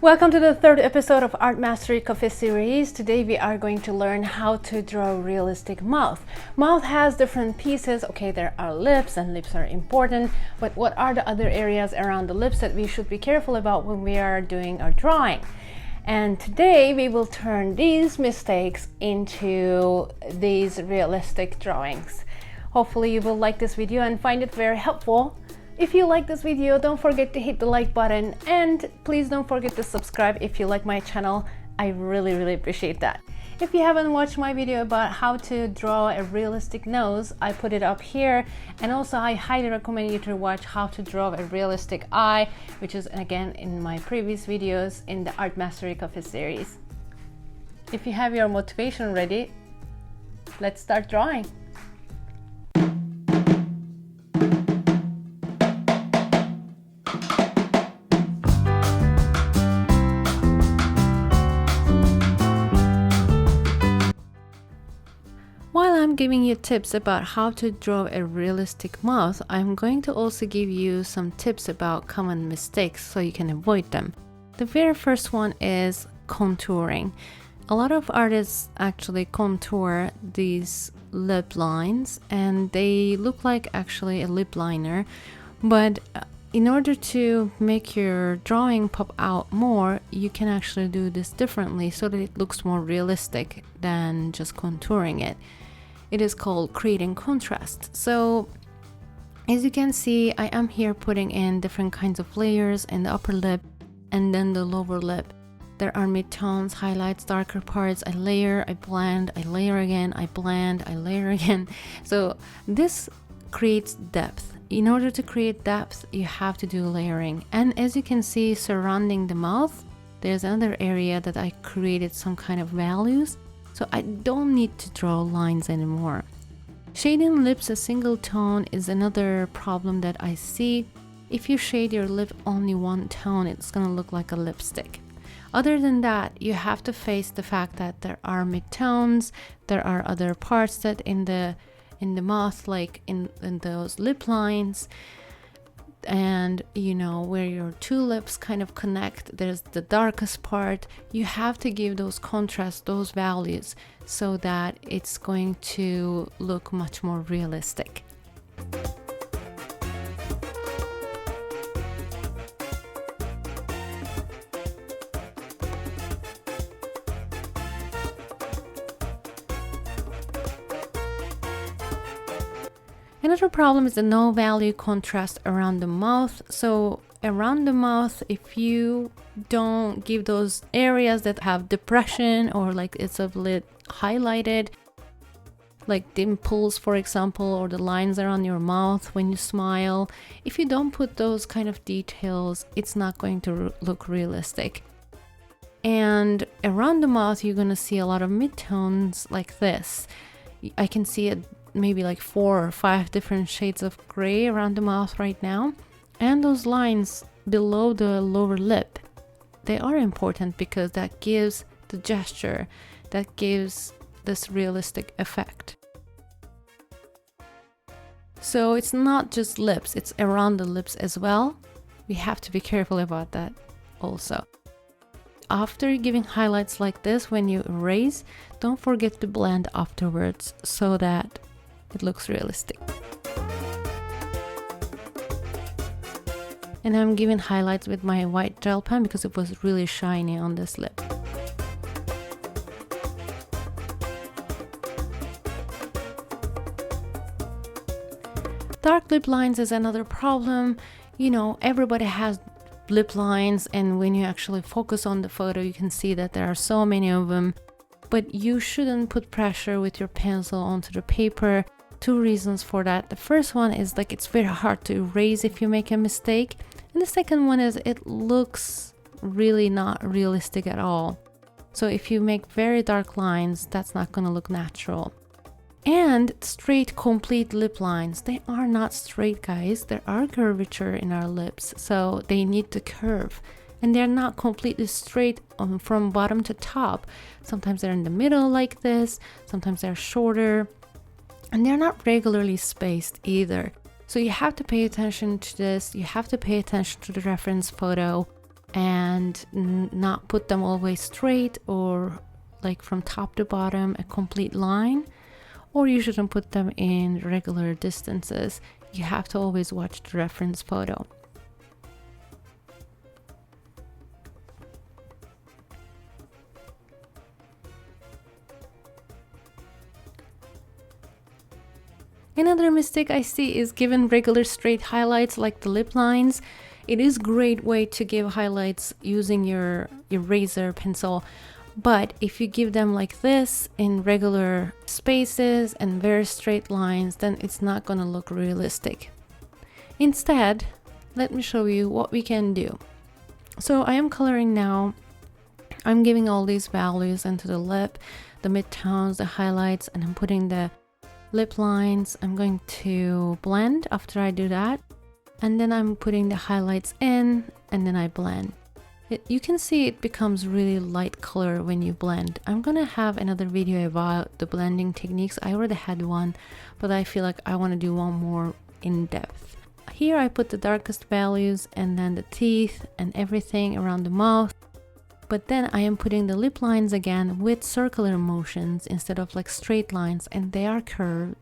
Welcome to the third episode of Art Mastery Coffee series. Today we are going to learn how to draw a realistic mouth. Mouth has different pieces. Okay, there are lips and lips are important, but what are the other areas around the lips that we should be careful about when we are doing our drawing? And today we will turn these mistakes into these realistic drawings. Hopefully you will like this video and find it very helpful. If you like this video, don't forget to hit the like button and please don't forget to subscribe if you like my channel. I really appreciate that. If you haven't watched my video about how to draw a realistic nose, I put it up here, and also I highly recommend you to watch how to draw a realistic eye, which is again in my previous videos in the Art Mastery Coffee series. If you have your motivation ready, let's start drawing. While I'm giving you tips about how to draw a realistic mouth, I'm going to also give you some tips about common mistakes so you can avoid them. The very first one is contouring. A lot of artists actually contour these lip lines and they look like actually a lip liner, but in order to make your drawing pop out more, you can actually do this differently so that it looks more realistic than just contouring it. It is called creating contrast. So as you can see, I am here putting in different kinds of layers in the upper lip and then the lower lip. There are midtones, highlights, darker parts. I layer, I blend, I layer again, I blend, I layer again. So this creates depth. In order to create depth, you have to do layering. And as you can see, surrounding the mouth, there's another area that I created some kind of values. So I don't need to draw lines anymore. Shading lips a single tone is another problem that I see. If you shade your lip only one tone, it's gonna look like a lipstick. Other than that, you have to face the fact that there are midtones, there are other parts that in the mouth, like in those lip lines, and you know where your two lips kind of connect, there's the darkest part. You have to give those contrasts, those values, so that it's going to look much more realistic. Another problem is the no value contrast around the mouth. So around the mouth, if you don't give those areas that have depression or like it's a bit highlighted, like dimples for example, or the lines around your mouth when you smile, if you don't put those kind of details, it's not going to look realistic. And around the mouth, you're gonna see a lot of midtones like this. I can see it maybe like 4 or 5 different shades of gray around the mouth right now. And those lines below the lower lip, they are important because that gives the gesture, that gives this realistic effect. So it's not just lips, it's around the lips as well. We have to be careful about that also. After giving highlights like this, when you erase, don't forget to blend afterwards so that it looks realistic. And I'm giving highlights with my white gel pen because it was really shiny on this lip. Dark lip lines is another problem. You know, everybody has lip lines, and when you actually focus on the photo, you can see that there are so many of them. But you shouldn't put pressure with your pencil onto the paper. 2 reasons for that. The first one is like it's very hard to erase if you make a mistake. And the second one is it looks really not realistic at all. So if you make very dark lines, that's not going to look natural. And straight complete lip lines, they are not straight, guys. There are curvature in our lips, so they need to curve. And they're not completely straight from bottom to top. Sometimes they're in the middle like this, sometimes they're shorter. And they're not regularly spaced either. So you have to pay attention to this. You have to pay attention to the reference photo. and not put them always straight or like from top to bottom a complete line, or you shouldn't put them in regular distances. You have to always watch the reference photo. Another mistake I see is giving regular straight highlights like the lip lines. It is a great way to give highlights using your eraser pencil, but if you give them like this in regular spaces and very straight lines, then it's not gonna look realistic. Instead, let me show you what we can do. So I am coloring now. I'm giving all these values into the lip, the midtones, the highlights, and I'm putting the lip lines. I'm going to blend after I do that, and then I'm putting the highlights in, and then I blend. You can see it becomes really light color when you blend. I'm gonna have another video about the blending techniques. I already had one, but I feel like I want to do one more in depth. Here I put the darkest values and then the teeth and everything around the mouth. But then I am putting the lip lines again with circular motions instead of like straight lines, and they are curved.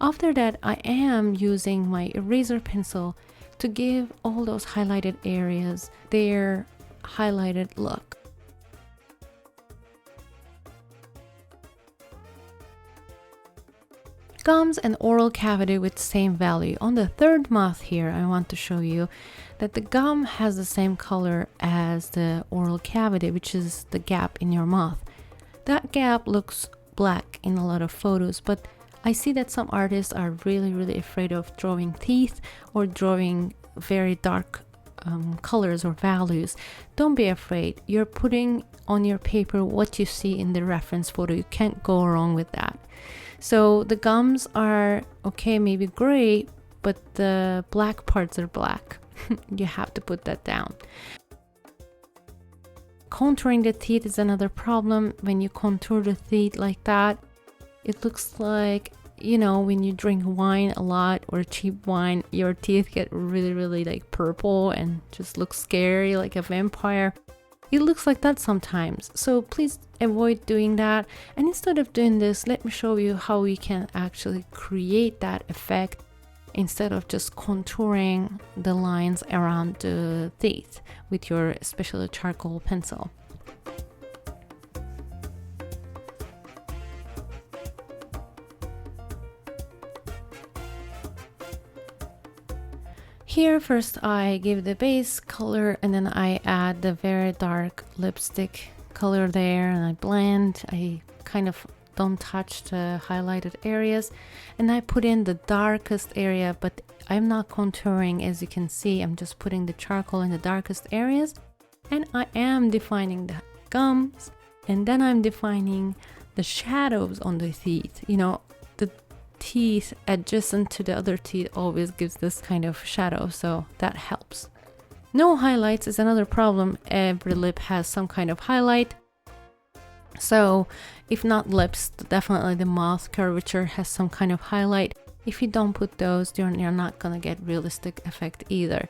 After that, I am using my eraser pencil to give all those highlighted areas their highlighted look. Gums and oral cavity with same value. On the third mouth here, I want to show you that the gum has the same color as the oral cavity, which is the gap in your mouth. That gap looks black in a lot of photos, but I see that some artists are really afraid of drawing teeth or drawing very dark colors or values. Don't be afraid. You're putting on your paper what you see in the reference photo. You can't go wrong with that. So the gums are okay, maybe gray, but the black parts are black. You have to put that down. Contouring the teeth is another problem. When you contour the teeth like that, it looks like, you know, when you drink wine a lot or cheap wine, your teeth get really like purple and just look scary like a vampire. It looks like that sometimes, so please avoid doing that. And instead of doing this, let me show you how we can actually create that effect instead of just contouring the lines around the teeth with your especially charcoal pencil. Here first I give the base color and then I add the very dark lipstick color there, and I blend. I kind of don't touch the highlighted areas, and I put in the darkest area, but I'm not contouring. As you can see, I'm just putting the charcoal in the darkest areas, and I am defining the gums, and then I'm defining the shadows on the teeth. You know, the teeth adjacent to the other teeth always gives this kind of shadow, so that helps. No highlights is another problem. Every lip has some kind of highlight, so if not lips, definitely the mouth curvature has some kind of highlight. If you don't put those, you're not gonna get realistic effect either.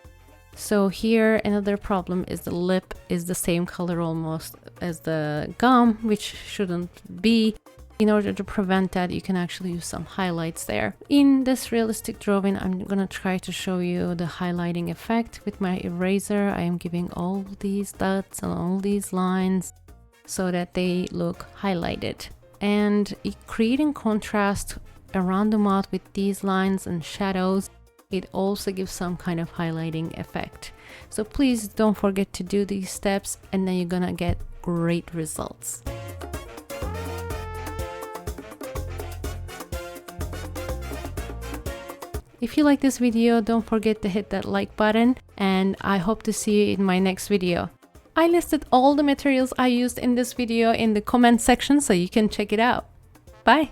So here another problem is the lip is the same color almost as the gum, which shouldn't be. In order to prevent that, you can actually use some highlights there. In this realistic drawing, I'm gonna try to show you the highlighting effect with my eraser. I am giving all these dots and all these lines so that they look highlighted. And creating contrast around the mouth with these lines and shadows, it also gives some kind of highlighting effect. So please don't forget to do these steps, and then you're gonna get great results. If you like this video, don't forget to hit that like button, and I hope to see you in my next video. I listed all the materials I used in this video in the comment section, so you can check it out. Bye!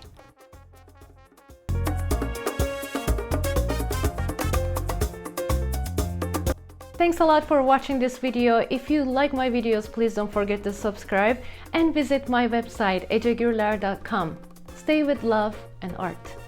Thanks a lot for watching this video. If you like my videos, please don't forget to subscribe and visit my website ecegurler.com. Stay with love and art.